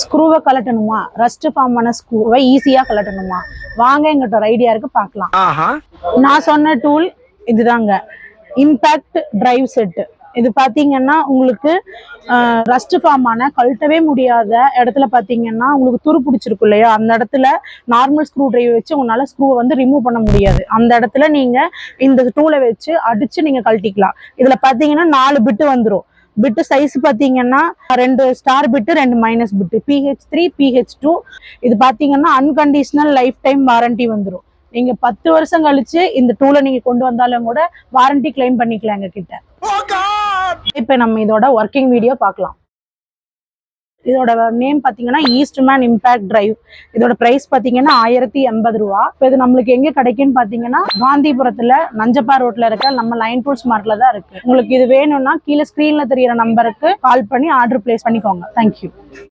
ஸ்க்ரூவை கலட்டணுமா, rust form பண்ண ஸ்க்ரூவை ஈஸியாக கலட்டணுமா, வாங்க எங்கிட்ட ஒரு ஐடியா இருக்கு பார்க்கலாம். நான் சொன்ன டூல் இதுதாங்க, இம்பேக்ட் டிரைவ் செட்டு. இது பார்த்தீங்கன்னா உங்களுக்கு ரஸ்ட் ஃபார்ம் ஆன கழட்டவே முடியாத இடத்துல பார்த்தீங்கன்னா உங்களுக்கு துரு பிடிச்சிருக்கு இல்லையா, அந்த இடத்துல நார்மல் ஸ்க்ரூ டிரைவ் வச்சு உங்களால் ஸ்க்ரூவை வந்து ரிமூவ் பண்ண முடியாது. அந்த இடத்துல நீங்கள் இந்த டூலை வச்சு அடித்து நீங்கள் கழட்டிக்கலாம். இதில் பார்த்தீங்கன்னா 4 பிட்டு வந்துடும். பிட்டு சைஸ் பார்த்தீங்கன்னா 2 ஸ்டார் பிட்டு 2 மைனஸ் பிட்டு, PH3 PH2. இது பார்த்தீங்கன்னா அன்கண்டிஷனல் லைஃப் டைம் வாரண்டி வந்துடும். நீங்க 10 வருஷம் கழிச்சு இந்த டூலை நீங்க கொண்டு வந்தாலும் கூட வாரண்டி கிளைம் பண்ணிக்கலாம் எங்க கிட்ட. இப்ப நம்ம இதோட ஒர்க்கிங் வீடியோ பார்க்கலாம். இதோட நேம் பாத்தீங்கன்னா ஈஸ்ட்மேன் இம்பாக்ட் டிரைவ். இதோட பிரைஸ் பாத்தீங்கன்னா 1080 ரூபா. இப்போ இது நம்மளுக்கு எங்க கிடைக்குன்னு பாத்தீங்கன்னா காந்திபுரத்துல நஞ்சப்பா ரோட்ல இருக்க நம்ம லைன் டூல்ஸ் மார்ட்ல தான் இருக்கு. உங்களுக்கு இது வேணும்னா கீழே ஸ்கிரீன்ல தெரியிற நம்பருக்கு கால் பண்ணி ஆர்டர் பிளேஸ் பண்ணிக்கோங்க. தேங்க்யூ.